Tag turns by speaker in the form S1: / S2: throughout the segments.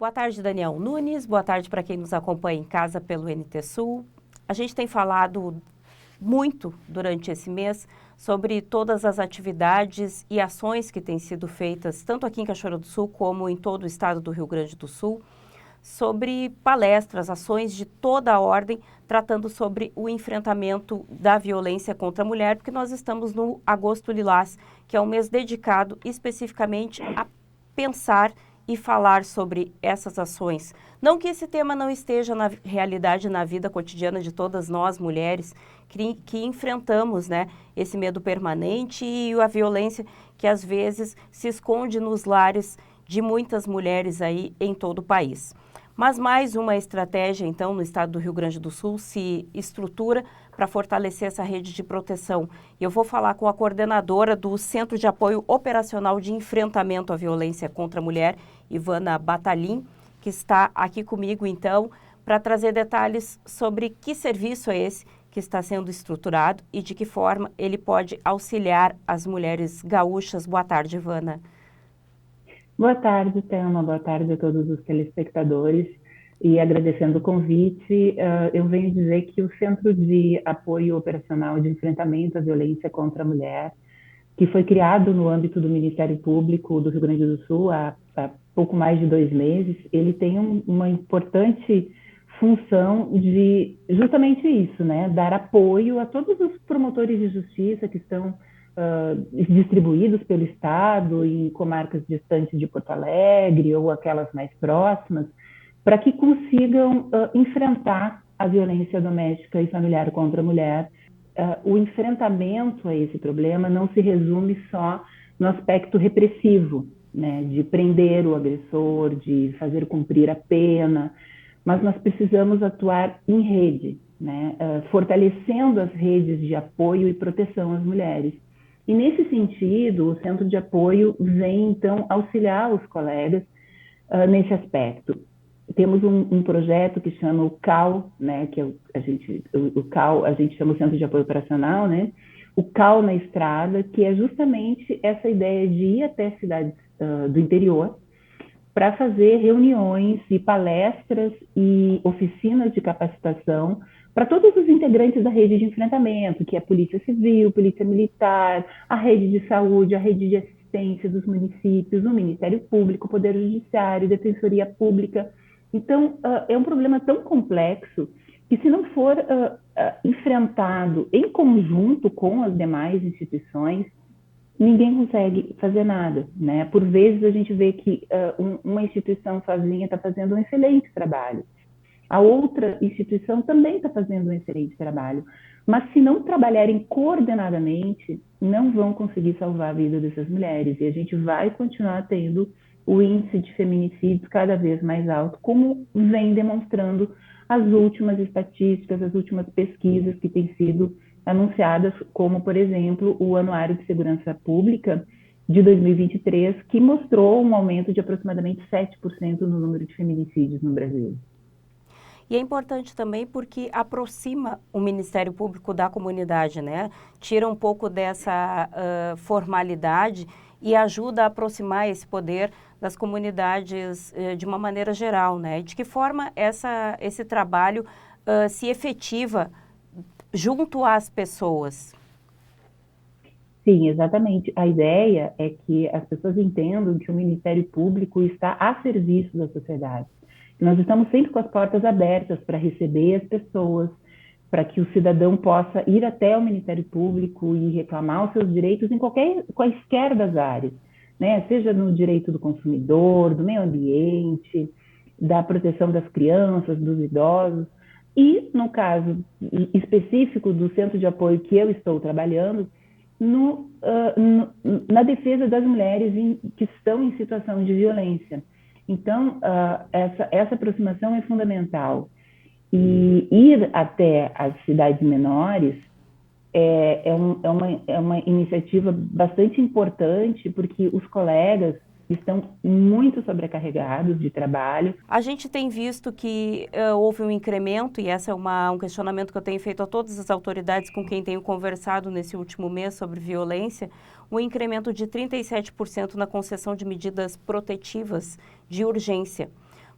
S1: Boa tarde, Daniel Nunes. Boa tarde para quem nos acompanha em casa pelo NT Sul. A gente tem falado muito durante esse mês sobre todas as atividades e ações que têm sido feitas, tanto aqui em Cachoeira do Sul como em todo o estado do Rio Grande do Sul, sobre palestras, ações de toda a ordem, tratando sobre o enfrentamento da violência contra a mulher, porque nós estamos no Agosto Lilás, que é um mês dedicado especificamente a pensar e falar sobre essas ações. Não que esse tema não esteja na realidade, na vida cotidiana de todas nós, mulheres, que enfrentamos, né, esse medo permanente e a violência que às vezes se esconde nos lares de muitas mulheres aí em todo o país. Mas mais uma estratégia, então, no estado do Rio Grande do Sul se estrutura para fortalecer essa rede de proteção. Eu vou falar com a coordenadora do Centro de Apoio Operacional de Enfrentamento à Violência contra a Mulher, Ivana Batalin, que está aqui comigo, então, para trazer detalhes sobre que serviço é esse que está sendo estruturado e de que forma ele pode auxiliar as mulheres gaúchas. Boa tarde, Ivana.
S2: Boa tarde, Thelma. Boa tarde a todos os telespectadores. E agradecendo o convite, eu venho dizer que o Centro de Apoio Operacional de Enfrentamento à Violência contra a Mulher, que foi criado no âmbito do Ministério Público do Rio Grande do Sul há pouco mais de 2 meses, ele tem uma importante função de justamente isso, né? Dar apoio a todos os promotores de justiça que estão distribuídos pelo Estado em comarcas distantes de Porto Alegre ou aquelas mais próximas, para que consigam enfrentar a violência doméstica e familiar contra a mulher. O enfrentamento a esse problema não se resume só no aspecto repressivo, né, de prender o agressor, de fazer cumprir a pena, mas nós precisamos atuar em rede, né, fortalecendo as redes de apoio e proteção às mulheres. E nesse sentido, o Centro de Apoio vem, então, auxiliar os colegas nesse aspecto. Temos um projeto que chama o CAL, né, que é o CAL, a gente chama o Centro de Apoio Operacional, né, o CAL na Estrada, que é justamente essa ideia de ir até cidades do interior para fazer reuniões e palestras e oficinas de capacitação para todos os integrantes da rede de enfrentamento, que é a Polícia Civil, Polícia Militar, a rede de saúde, a rede de assistência dos municípios, o Ministério Público, o Poder Judiciário, Defensoria Pública. Então, é um problema tão complexo que, se não for enfrentado em conjunto com as demais instituições, ninguém consegue fazer nada, né? Por vezes a gente vê que uma instituição sozinha está fazendo um excelente trabalho, a outra instituição também está fazendo um excelente trabalho, mas se não trabalharem coordenadamente, não vão conseguir salvar a vida dessas mulheres e a gente vai continuar tendo o índice de feminicídios cada vez mais alto, como vem demonstrando as últimas estatísticas, as últimas pesquisas que têm sido anunciadas, como, por exemplo, o Anuário de Segurança Pública de 2023, que mostrou um aumento de aproximadamente 7% no número de feminicídios no Brasil.
S1: E é importante também porque aproxima o Ministério Público da comunidade, né? Tira um pouco dessa formalidade e ajuda a aproximar esse poder das comunidades de uma maneira geral, né? De que forma esse trabalho se efetiva junto às pessoas?
S2: Sim, exatamente. A ideia é que as pessoas entendam que o Ministério Público está a serviço da sociedade. Nós estamos sempre com as portas abertas para receber as pessoas, para que o cidadão possa ir até o Ministério Público e reclamar os seus direitos em quaisquer das áreas, né? Seja no direito do consumidor, do meio ambiente, da proteção das crianças, dos idosos. E, no caso específico do centro de apoio que eu estou trabalhando, na defesa das mulheres que estão em situação de violência. Então, essa aproximação é fundamental. E ir até as cidades menores é uma iniciativa bastante importante, porque os colegas estão muito sobrecarregados de trabalho.
S1: A gente tem visto que houve um incremento, e esse é um questionamento que eu tenho feito a todas as autoridades com quem tenho conversado nesse último mês sobre violência, um incremento de 37% na concessão de medidas protetivas de urgência.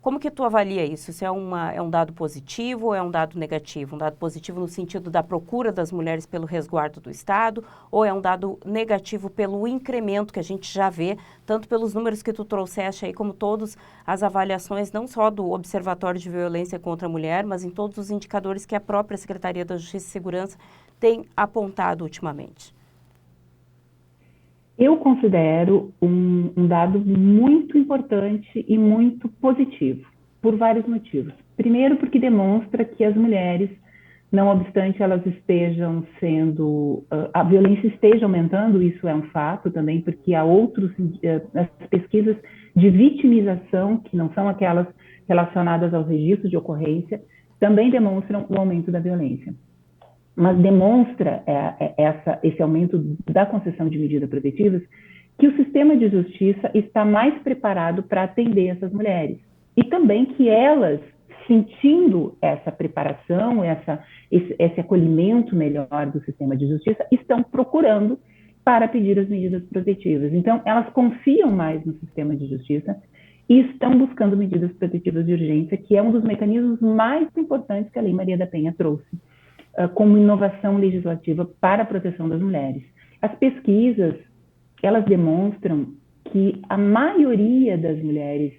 S1: Como que tu avalia isso? Isso é um dado positivo ou é um dado negativo? Um dado positivo no sentido da procura das mulheres pelo resguardo do Estado, ou é um dado negativo pelo incremento que a gente já vê, tanto pelos números que tu trouxeste aí, como todas as avaliações, não só do Observatório de Violência contra a Mulher, mas em todos os indicadores que a própria Secretaria da Justiça e Segurança tem apontado ultimamente?
S2: Eu considero um dado muito importante e muito positivo, por vários motivos. Primeiro, porque demonstra que as mulheres, não obstante elas estejam sendo, a violência esteja aumentando, isso é um fato também, porque há outros, as pesquisas de vitimização, que não são aquelas relacionadas aos registros de ocorrência, também demonstram o aumento da violência. Mas demonstra esse aumento da concessão de medidas protetivas que o sistema de justiça está mais preparado para atender essas mulheres. E também que elas, sentindo essa preparação, esse acolhimento melhor do sistema de justiça, estão procurando para pedir as medidas protetivas. Então, elas confiam mais no sistema de justiça e estão buscando medidas protetivas de urgência, que é um dos mecanismos mais importantes que a Lei Maria da Penha trouxe como inovação legislativa para a proteção das mulheres. As pesquisas, elas demonstram que a maioria das mulheres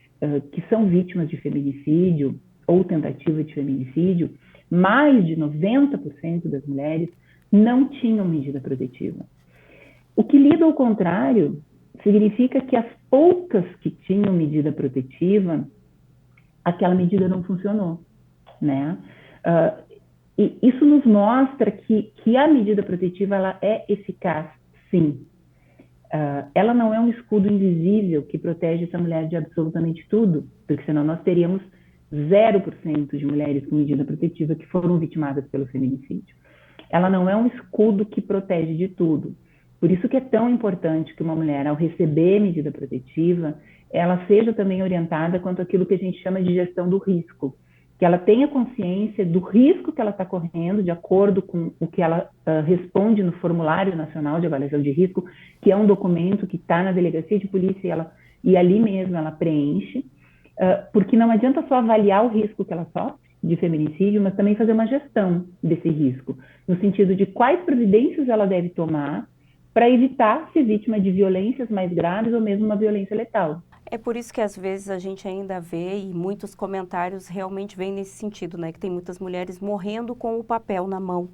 S2: que são vítimas de feminicídio ou tentativa de feminicídio, mais de 90% das mulheres não tinham medida protetiva. O que lido ao contrário significa que as poucas que tinham medida protetiva, aquela medida não funcionou, né? E isso nos mostra que a medida protetiva ela é eficaz, sim. Ela não é um escudo invisível que protege essa mulher de absolutamente tudo, porque senão nós teríamos 0% de mulheres com medida protetiva que foram vitimadas pelo feminicídio. Ela não é um escudo que protege de tudo. Por isso que é tão importante que uma mulher, ao receber medida protetiva, ela seja também orientada quanto àquilo que a gente chama de gestão do risco, que ela tenha consciência do risco que ela está correndo, de acordo com o que ela responde no Formulário Nacional de Avaliação de Risco, que é um documento que está na delegacia de polícia e ali mesmo ela preenche, porque não adianta só avaliar o risco que ela sofre de feminicídio, mas também fazer uma gestão desse risco, no sentido de quais providências ela deve tomar para evitar ser vítima de violências mais graves ou mesmo uma violência letal.
S1: É por isso que às vezes a gente ainda vê, e muitos comentários realmente vêm nesse sentido, né? Que tem muitas mulheres morrendo com o papel na mão.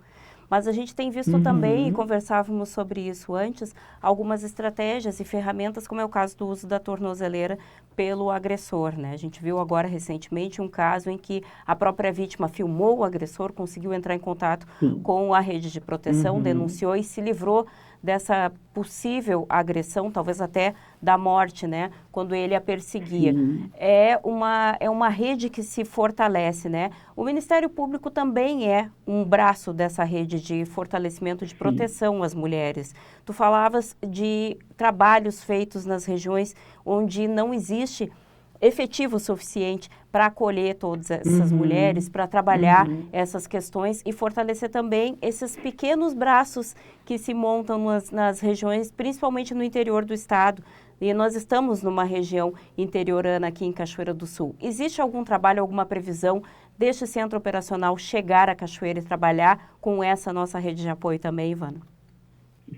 S1: Mas a gente tem visto também, e conversávamos sobre isso antes, algumas estratégias e ferramentas, como é o caso do uso da tornozeleira pelo agressor, né? A gente viu agora recentemente um caso em que a própria vítima filmou o agressor, conseguiu entrar em contato com a rede de proteção, denunciou e se livrou dessa possível agressão, talvez até da morte, né? Quando ele a perseguia. É uma rede que se fortalece, né? O Ministério Público também é um braço dessa rede de fortalecimento de proteção às mulheres. Tu falavas de trabalhos feitos nas regiões onde não existe efetivo suficiente para acolher todas essas mulheres, para trabalhar essas questões e fortalecer também esses pequenos braços que se montam nas regiões, principalmente no interior do estado. E nós estamos numa região interiorana aqui em Cachoeira do Sul. Existe algum trabalho, alguma previsão deste centro operacional chegar a Cachoeira e trabalhar com essa nossa rede de apoio também, Ivana?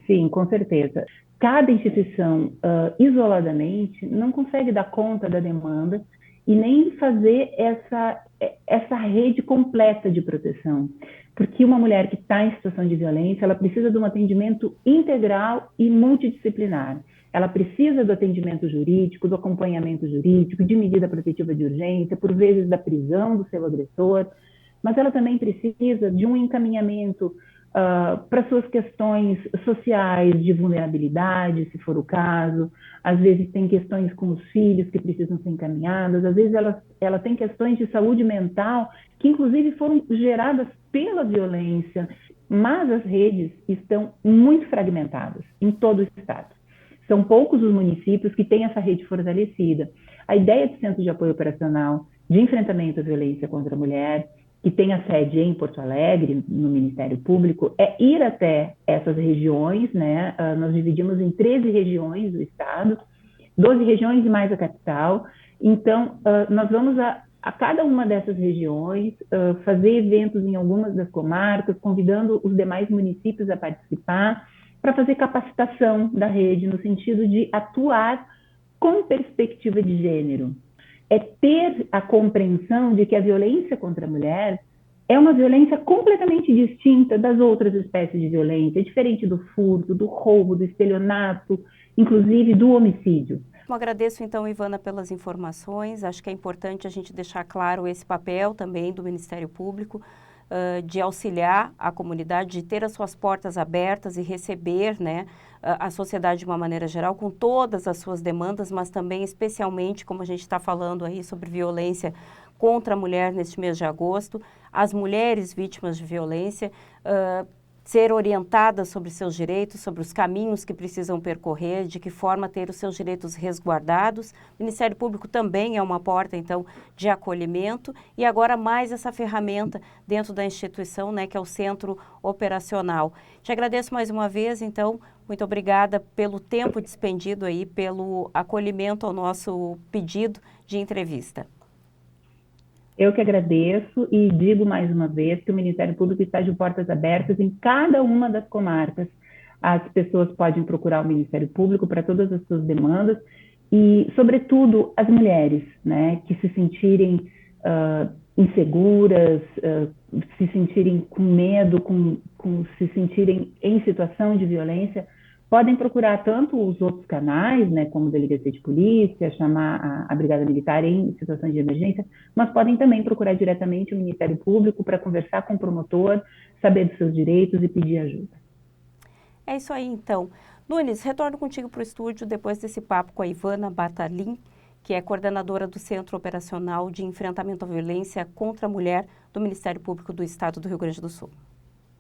S2: Sim, com certeza. Cada instituição, isoladamente, não consegue dar conta da demanda e nem fazer essa rede completa de proteção. Porque uma mulher que está em situação de violência, ela precisa de um atendimento integral e multidisciplinar. Ela precisa do atendimento jurídico, do acompanhamento jurídico, de medida protetiva de urgência, por vezes da prisão do seu agressor, mas ela também precisa de um encaminhamento para suas questões sociais, de vulnerabilidade, se for o caso. Às vezes tem questões com os filhos que precisam ser encaminhadas, às vezes ela tem questões de saúde mental que inclusive foram geradas pela violência, mas as redes estão muito fragmentadas em todo o estado. São poucos os municípios que têm essa rede fortalecida. A ideia do Centro de Apoio Operacional de Enfrentamento à Violência contra a Mulher, que tem a sede em Porto Alegre, no Ministério Público, é ir até essas regiões, né? Nós dividimos em 13 regiões do estado, 12 regiões e mais a capital, Então, nós vamos a cada uma dessas regiões fazer eventos em algumas das comarcas, convidando os demais municípios a participar, para fazer capacitação da rede, no sentido de atuar com perspectiva de gênero. É ter a compreensão de que a violência contra a mulher é uma violência completamente distinta das outras espécies de violência, é diferente do furto, do roubo, do estelionato, inclusive do homicídio.
S1: Eu agradeço então, Ivana, pelas informações. Acho que é importante a gente deixar claro esse papel também do Ministério Público, de auxiliar a comunidade, de ter as suas portas abertas e receber, né, a sociedade de uma maneira geral, com todas as suas demandas, mas também especialmente, como a gente está falando aí, sobre violência contra a mulher neste mês de agosto, as mulheres vítimas de violência, ser orientadas sobre seus direitos, sobre os caminhos que precisam percorrer, de que forma ter os seus direitos resguardados. O Ministério Público também é uma porta, então, de acolhimento e agora mais essa ferramenta dentro da instituição, né, que é o Centro Operacional. Te agradeço mais uma vez, então, muito obrigada pelo tempo despendido aí, pelo acolhimento ao nosso pedido de entrevista.
S2: Eu que agradeço e digo mais uma vez que o Ministério Público está de portas abertas em cada uma das comarcas. As pessoas podem procurar o Ministério Público para todas as suas demandas e, sobretudo, as mulheres, né, que se sentirem inseguras, se sentirem com medo, se sentirem em situação de violência, podem procurar tanto os outros canais, né, como delegacia de polícia, chamar a Brigada Militar em situações de emergência, mas podem também procurar diretamente o Ministério Público para conversar com o promotor, saber dos seus direitos e pedir ajuda.
S1: É isso aí, então. Nunes, retorno contigo para o estúdio depois desse papo com a Ivana Bartalin, que é coordenadora do Centro Operacional de Enfrentamento à Violência contra a Mulher do Ministério Público do Estado do Rio Grande do Sul.